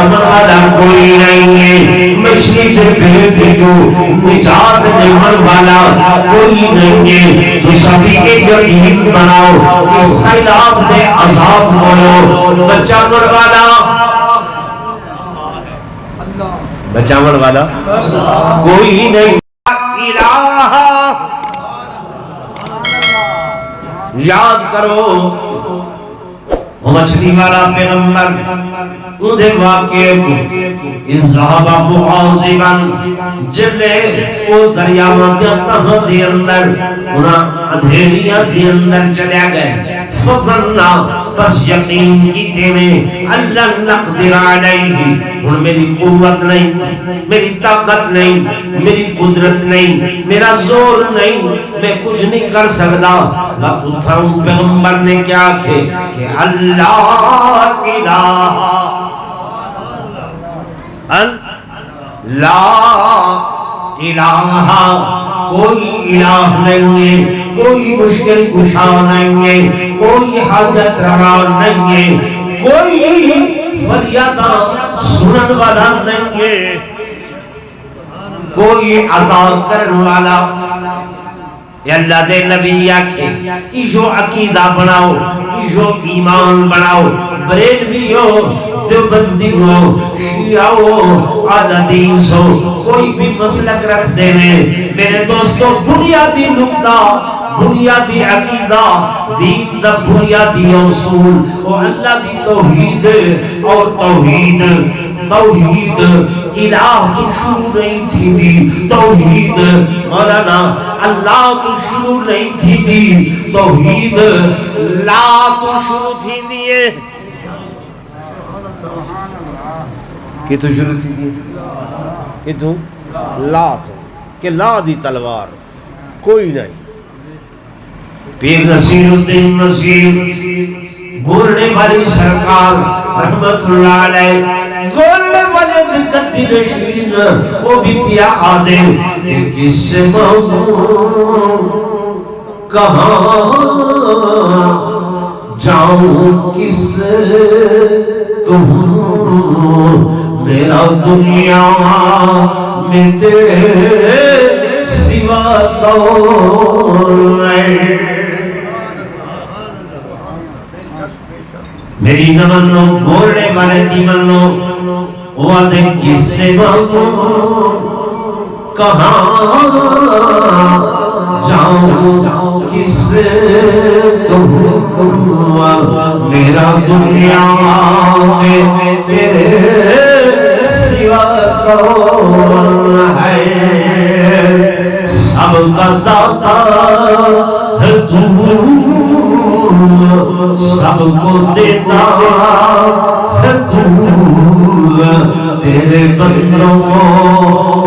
بچانے والا کوئی نہیں ہے، مچھلی سے پھر جو نجات دینے والا کوئی نہیں ہے۔ تو سبھی کے یقین بناؤ کہ سیلاب دے عذاب بولو بچانے والا، بچانے والا کوئی نہیں۔ الہ یاد کرو وہ مچھلی والا پیغمبر اندھے واقعے کو اذہاب معاذبا جلے وہ دریا مدیا تہاں دی اندر انہاں ادھیریاں دی اندر چلے گئے فظننا بس یقین کی دینے اللہ نقدر علیہ ان میری قوت نہیں، میری طاقت نہیں، میری قدرت نہیں، میرا زور نہیں، میں کچھ نہیں کر سکتا۔ اتھاؤں پیغمبر نے کیا کہ اللہ الہ لا الہ کوئی الہ نہیں ہے، کوئی مشکل کشا نہیں ہے، کوئی حاجت روا نہیں ہے، کوئی فریادہ سنن والا نہیں ہے، کوئی عطا کرن والا۔ یا اللہ دے نبی آکھے ایشو عقیدہ بناؤ، ایشو ایمان بناؤ، بریلوی ہو، دیوبندی ہو، شیعہ ہو، احادیث ہو، کوئی بھی مسلک رکھ دے میرے دوستو بنیادی نقطہ، بنیادی عقیدہ، دین دا بنیادی اصول وہ اللہ دی توحید اور توحید الہ تو شروع نہیں تھی دی توحید، مولانا اللہ تو شروع نہیں تھی دی توحید، لا تو شروع تھی دیئے کہ تو شروع تھی دیئے کہ تو لا تو کہ لا دی تلوار کوئی نہیں۔ پیر نصیر الدین نصیر گورنے والی سرکار رحمت اللہ علیہ گورنے والے دقتی رشین وہ بھی پیا آدھے کہ کس سے موضوع کہاں جاؤں کس سے کہوں میرا دنیا میں تیرے سوا کون ہے۔ میری نہ منو گھوڑے والے دی منو وعدے کس سے مانگو کہاں جاؤں کس سے کہوں میرا دنیا میں تیرے سوا کون ہے۔ سب کا داتا ہے تو، سب کو دیتا ہے تو، تیرے بندوں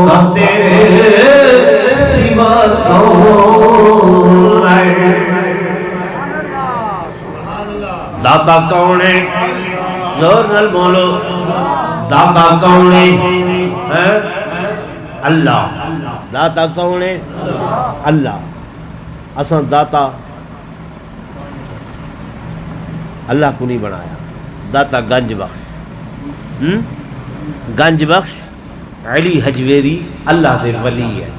کا تیرے سوا کون ہے۔ داتا کون ہے؟ زور نال بولو، داتا کون ہے؟ اللہ۔ داتا کون ہے؟ اللہ۔ اساں داتا اللہ کو نہیں بنایا، داتا گنج بخش، گنج بخش علی حجویری اللہ دے ولی ہے۔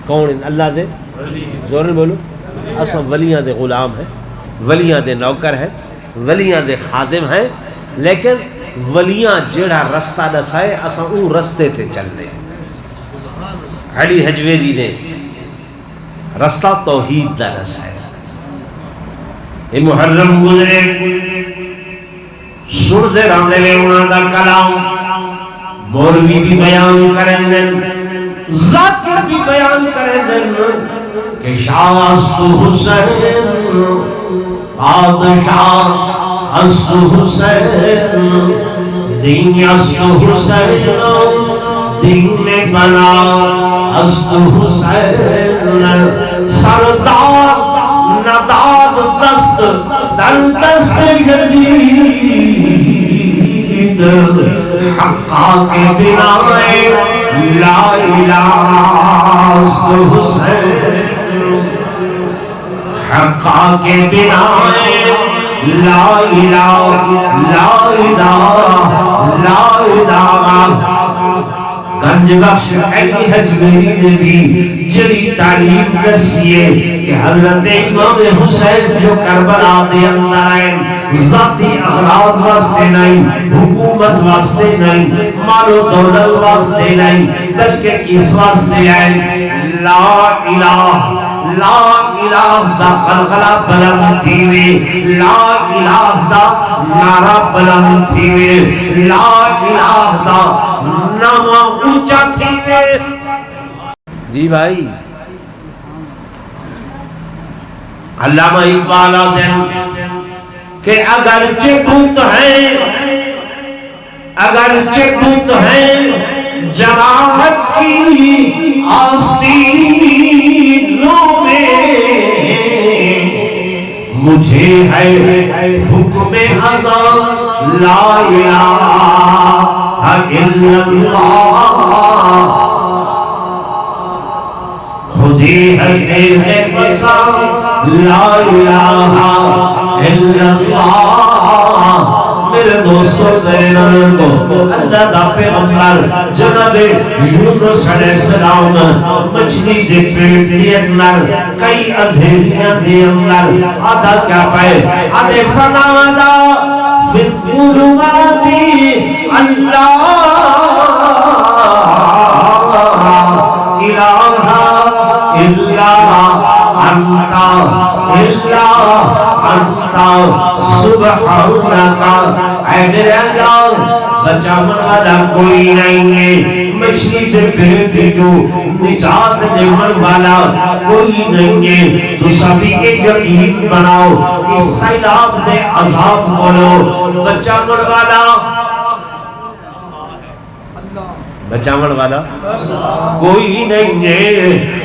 کون اللہ دے؟ زور نے بولو، اساں ولیاں دے غلام ہیں، ولیاں دے نوکر ہیں، ولیاں دے خادم ہیں، لیکن ولیاں جیڑا رستہ دسائے اساں اون رستے تے چلنے۔ علی حجویری نے رستہ توحید دا دسائے۔ یہ محرم گزرے سنتے رہتے ہیں انہوں دا کلام، مولوی بھی بیان کریں دن، ذاکر بھی بیان کریں دن کہ شاہ است حسین بادشاہ است حسین دین است حسین دین بنا است حسین سردار نداد دست در دست یزید حقا کے بنا لا الہ است حسین حقا کے بنا لا الہ گنج بخش علی حجویری نے بھی جڑی تعلیم دسیے کہ حضرت امام حسین جو کربلا دے اندر آئے ذاتی اغراض واسطے نہیں، حکومت واسطے نہیں، مال و دولت واسطے نہیں، بلکہ کس واسطے آئے؟ لا الہ لا الہ دا غلغلہ بلند تھیوے، لا الہ دا نعرہ بلند تھیوے، لا الہ دا نام اونچا تھیوے۔ جی بھائی علامہ اقبال دن کہ اگرچہ بت ہیں، اگرچہ بت ہیں جماعت کی آستینوں میں، مجھے ہے حکم ازل لا الہ الا اللہ، خودی ہے تیرے پسند لا الہ الا اللہ۔ میرے دوستو زینن کو اللہ دا پیغمبر جناب یونس علیہ السلام مچھلی دے پیٹ دے اندر کئی اندھیریاں دے اندر آدھا کیا پائے؟ آدھے فنادا فی الظلمات اللہ الہ الا انت الا انت سبحانک، اے میرے اللہ بچاون والا کوئی نہیں ہے، مچھلی سے پھر جو نجات دینے والا کوئی نہیں ہے۔ تو سبھی کے یقین بناؤ اس سیلاب دے عذاب بولو بچاون والا، بچاون والا کوئی نہیں ہے،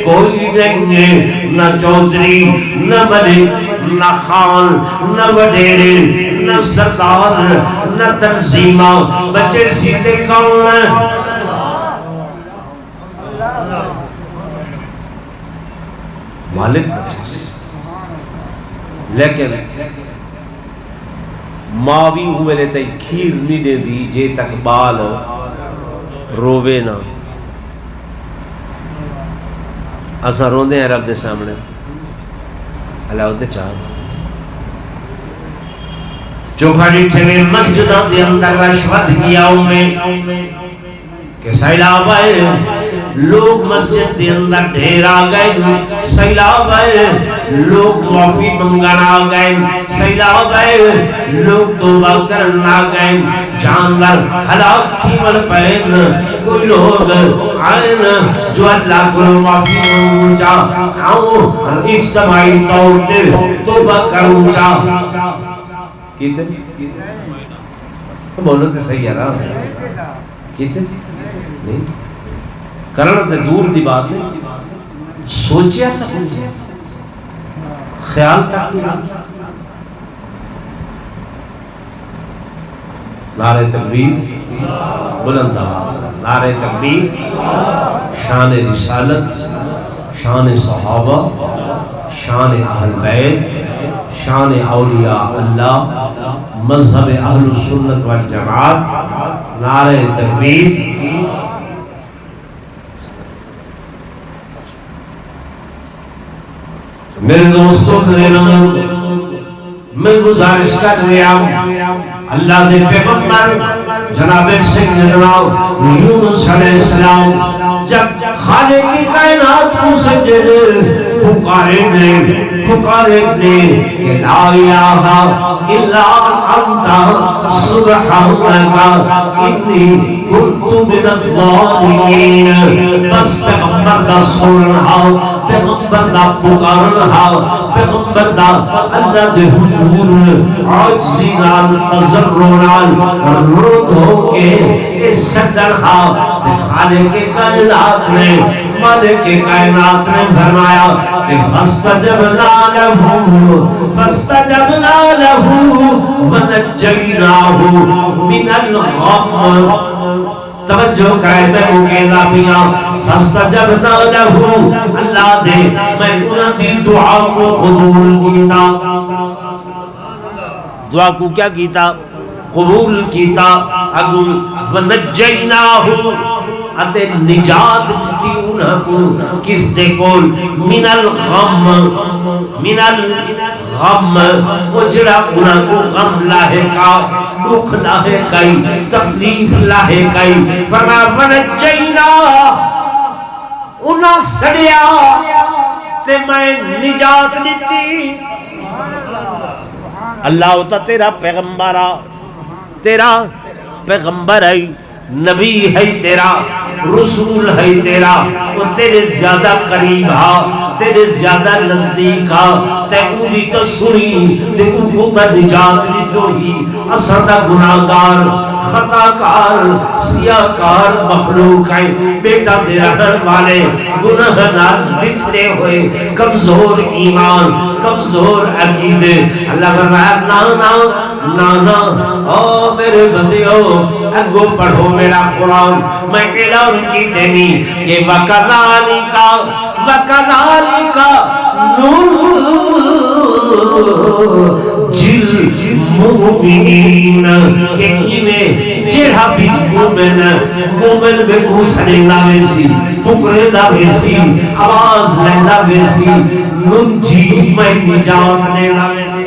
کوئی نہیں ہے، نہ چودھری نہ ملک نہ خان نہ وڈیرے نہ سردار نہ تنظیمہ، بچے سیدھے کون ہیں؟ مالک بچے سے، لیکن ماں بھی ہوئے لیتے کھیر نہیں دے دی جے تک بال رووے نا۔ اساں روندے ہیں رب دے سامنے، اللہ ہوتے چاہتا جو کھڑی تھے مسجدہ دے اندر رشوت کیا میں کہ سیلاب آئے، لوگ مسجد دے اندر ڈھیر آ گئے، سیلاب آئے لوگ معافی منگن آ گئے، سیلاب آئے لوگ توبہ کرن آ گئے، جانور ہلاک تھی من پہن، کوئی لوگ آئے جو اللہ کو معافی منگن چاہ آؤں اجتماعی طور تے توبہ کروں چاہ کیتے بولو تے صحیح ہے رہا کیتے نہیں کرنا تے دور دی بات نہیں، سوچیا تک نہیں، خیال تک نہیں۔ نعرہ تکبیر بلند آواز، نعرہ تکبیر، شان رسالت، شان صحابہ، شان اہل بیت، شان اولیاء اللہ، مذہب اہل سنت والجماعت، نعرہ تکبیر۔ میرے دوستوں میں گزارش کر رہا ہوں، اللہ دے پیغمبر جناب سیدنا یونس علیہ السلام جب خالق کی کائنات کو سجدے پکارے نے کہ لا الہ الا انت سبحانک انی کنت من الظالمین، بس پیغمبر دا سننا، پیغمبر دا پکارنا، پیغمبر دا اللہ دے حضور عاجزی نال تضرع نال رو دھو کے اس سجدہ خالق کائنات نے مالک کائنات نے فرمایا کہ فاستجبنا له ونجیناہ من الغم، توجہ قائد مقیدہ پیا، فاستجبنا له، اللہ دے میں انہوں کی دعا کو قبول کیتا، دعا کو کیا کیتا؟ قبول کیتا۔ اگو ونجیناہ، اتے نجات دیتی انہاں کو کس دے کول من الغم وہ جڑا انہاں کو غم لاہے کا دکھ لاہے کئی تکلیف لاہے کئی فرما ونجینا انہاں سڑیا تے میں نجات دیتی اللہ ہوتا تیرا پیغمبر ہے نبی ہے تیرا رسول ہے تیرا وہ تیرے زیادہ قریب ہا تیرے زیادہ نزدیک ہا تے اودی تو سنی تے او تا نجات دی تو ہی اساں دا گناہگار خطاکار سیاہکار مخلوق ہے بیٹا دے رہن والے گناہ نال لتھڑے ہوئے کمزور ایمان کمزور عقیدے اللہ فرمایا نا او میرے بندیو اگو پڑھو میرا قرآن میں اعلان کی دینی کہ وَكَذَلِكَ نُنْجِلْ مُؤْمِنِينَ کہ انہیں جڑا بھی مومن میں گھوسنے لاوے سی پکرے لاوے سی آواز لے لاوے سی ننجی میں نجات لے لاوے سی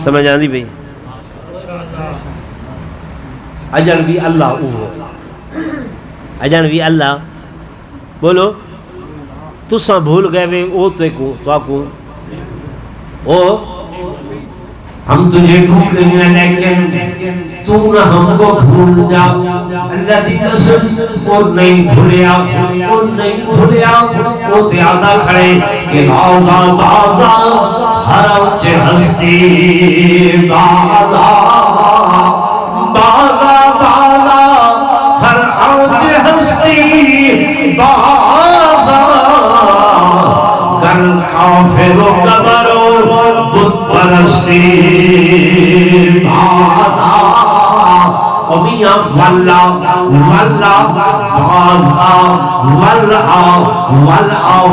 سمجھ آندی بھئی اجن بھی اللہ اجن بھی اللہ بولو تساں بھول گئے وے او تو کو او ہم تجھے بھول گئے لیکن تو نہ ہم کو بھول جا اللہ دی قسم وہ نہیں بھولیا وہ تیادہ کھڑے کہ بازا ہر اچھ ہستی بازا ہر اچھ ہستی بازا گر کافر و قبر و بت پرستی بازا میاں واللہ واللہ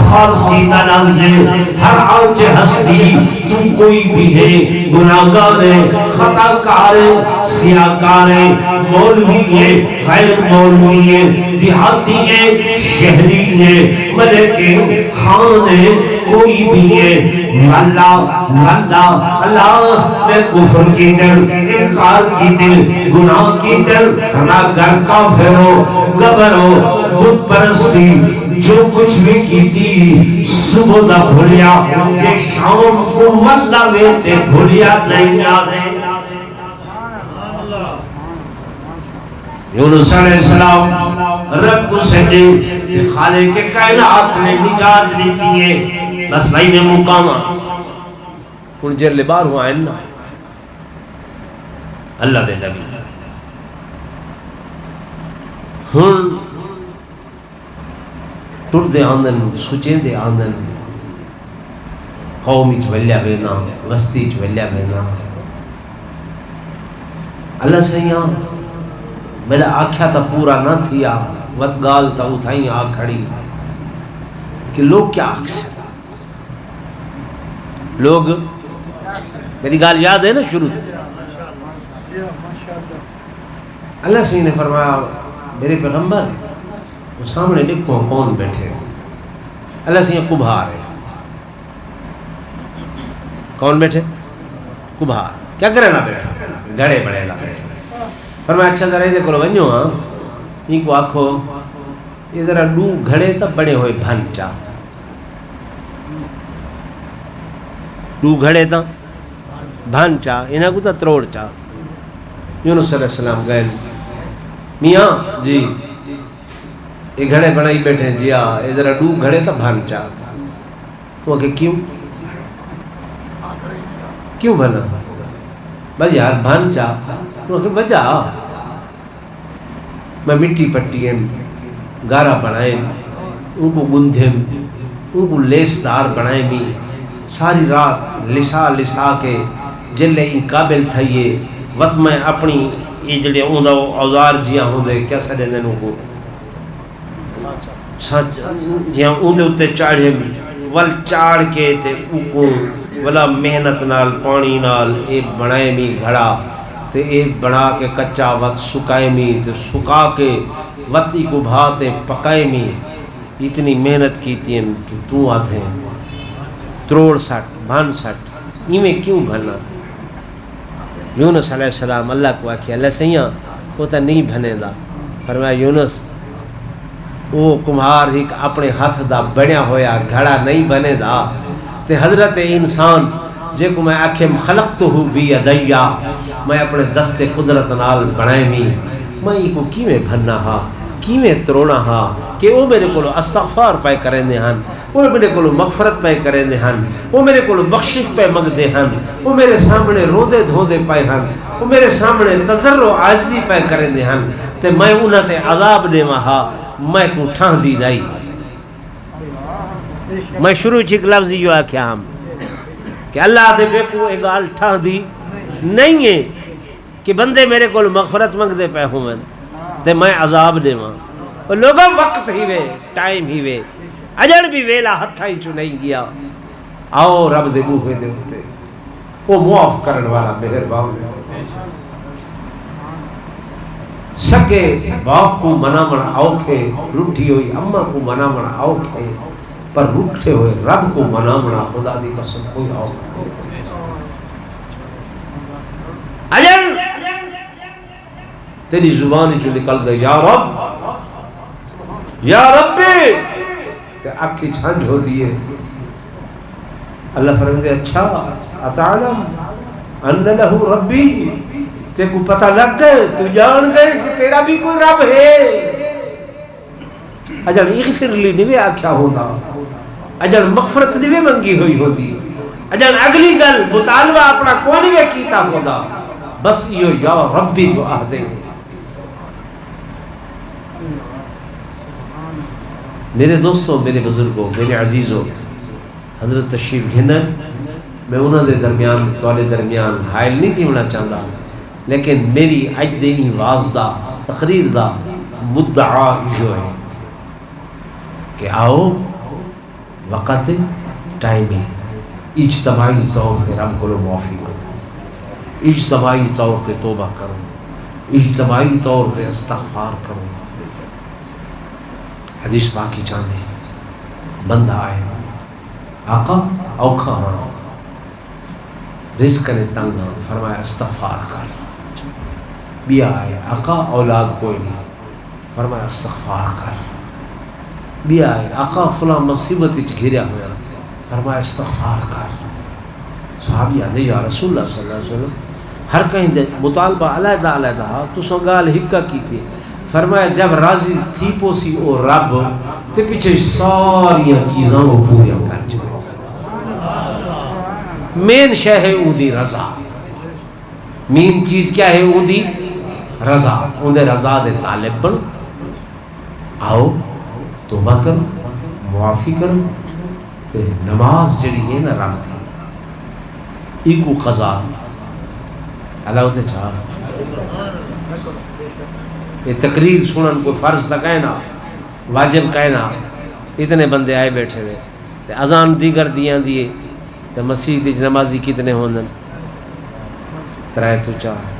فارسی تنازل ہر آج ہستی تم کوئی بھی ہے گناہگار ہے خطاکار ہے سیاہکار ہے مولوی ہے غیر مولوی ہے دیہاتی ہے شہری ہے ملک خان ہے کوئی بھی ہے اللہ میں کفر کی دل انکار کی دل گناہ کی دل نہ گھر کافر ہو قبر ہو بت پرستی جو کچھ بھی کی تھی صبح دا بھولیا جے شام کو واللہ ویتے بھولیا نہیں آنے یونس علیہ السلام رب کو سجدے خالق کے کائنات نے نجات دیتی ہے بس بھائی میں مقامہ ان جرلے بار ہوا ہے نا اللہ دے نبی ہن ٹر دے آندن سچیں دے آندن قومی چولیا بینا وستی چولیا بینا اللہ سے یہاں میرا آکھیا تا پورا نہ تھیا وطگال تا اتھائیں آگ کھڑی کہ لوگ کیا آکھ سے لوگ میری گال یاد ہے نا شروع اللہ سے نے فرمایا میرے پیغمبر وہ سامنے لکھو کون بیٹھے اللہ سے یہ کبھار ہے کون بیٹھے کبھار کیا کرے نا بیٹھا گھڑے بڑے لا بیٹھے فرمایا اچھا ذرا ادھر کولو ونجو ہاں ان کو آکھو یہ ذرا دو گھڑے تب بڑے ہوئے بھنچا دو گھڑے تا بھنچا انہاں کو تا تروڑ چا یونس علیہ السلام گئے میاں جی یہ گھڑے بنائی بیٹھے ہیں جی ہاں یہ ذرا دو گھڑے تا بھنچا وہ کہ کیوں بنا بس یار بھنچا وہ کہ بجا میں مٹی پٹی ہیں گارا بنائیں ان کو گندھیں ان کو لیس دار بنائیں بھی ساری رات لسا کے جلے ان قابل تھائیے وقت میں اپنی یہ جلے اوندہ اوزار جیاں ہوندے کیا سڑے دن کو جیاں اوندے اتے چاڑھے ول چاڑھ کے تے ان کو بلا محنت نال پانی نال اے بنائے می گھڑا تے اے بنا کے کچا وقت سکائے می تے سکا کے وتی کو بھاتے پکائے می اتنی محنت کیتی ہیں تو آتے ہیں تروڑ سٹ بھن سٹ ایویں کیوں بھنا یونس علیہ السلام اللہ کو آکھیا اللہ سیاں وہ تو نہیں بھنے دا فرمایا یونس وہ کمہار ایک اپنے ہاتھ دا بنیا ہویا گھڑا نہیں بنے دا تے حضرت انسان جے کو میں آکھم خلقتہو بی یدیا میں اپنے دست قدرت نال بنائے می میں کو کیویں بھننا ہا کیویں تروڑا ہا کہ وہ میرے کو استغفار پہ کریں دے ہن وہ میرے کو مغفرت پہ کریں دے ہن وہ میرے کو بخشش پہ منگ دے ہن وہ میرے سامنے روندے دھوندے پے ہن وہ میرے سامنے تضرع عاجزی پہ کریں دے ہن تے میں انہاں تے عذاب دیواں ہا میں کو ٹھان دی نہیں میں شروع چ ایک لفظ یہ آکھیا ہم کہ اللہ دے بے کو ایک گال ٹھان دی نہیں ہے کہ بندے میرے کو مغفرت منگ دے پے ہوں تے میں عذاب دیواں اور لوگوں وقت ہی وے ٹائم ہی وے اجڑ بھی ویلا ہتھاں چ نہیں گیا آؤ رب دے بوہے دے اوتے وہ معاف کرن والا مہربان ہے سکے باپ کو منامنا اوکھے روٹھی ہوئی اماں کو منامنا اوکھے پر روٹھے ہوئے رب کو منامنا خدا دی قسم کوئی اوکھے اجل تیری زبان جو نکل گئی یا ربی تے آنکھی چھنج ہو دیئے اللہ فرمائے اچھا اتعلم ان لہو ربی تے کو پتہ لگ گئے تو جان گئے کہ تیرا بھی کوئی رب ہے اجل اغفر لی نوے آکھیا ہوتا اجل مغفرت نوے منگی ہوئی ہوتی اجل اگلی گل مطالبہ اپنا کونی میں کیتا ہوتا بس یہ یا ربی جو آہ دیں گے میرے دوستوں میرے بزرگوں میرے عزیزوں حضرت تشریف گھنن میں انہوں دے درمیان تولے درمیان حائل نہیں تھی ہونا چاہتا لیکن میری اج دے واز دا تقریر دا مدعا جو ہے کہ آؤ وقت ٹائم ہے اجتماعی طور پہ رب کو معافی مانگو اجتماعی طور پہ توبہ کرو اجتماعی طور پہ استغفار کرو حدیث پاکی چاندے بندہ آئے آقا اوکھا ہاں رزق نے تنگ ہاں فرمایا استغفار کر بیا آئے آقا اولاد کوئی نہیں فرمایا استغفار کر بیا آئے آقا فلاں مصیبت گھریا ہوا فرمایا استغفار کر صحابی آدھے یا رسول اللہ صلی اللہ علیہ وسلم ہر کہیں دے مطالبہ علیحدہ علیحدہ تو سو گال ہکا کی تھی فرمایا جب راضی تھی پوسی او رب تے پیچھے ساری چیزاں وہ پوریا کر چکے مین شے ہے او دی رضا مین چیز کیا ہے او دی رضا اون دے رضا دے طالب بن آؤ توبہ کرو معافی کرو تے نماز جڑی ہے نا رب دی ایکو قضا اللہ تے چاہ یہ تقریر سنن کوئی فرض تک ہے نا واجب کہنا اتنے بندے آئے بیٹھے ہوئے اذان دیگر دیاں دیے تو مسجد نمازی کتنے ہوندن 3 تو 4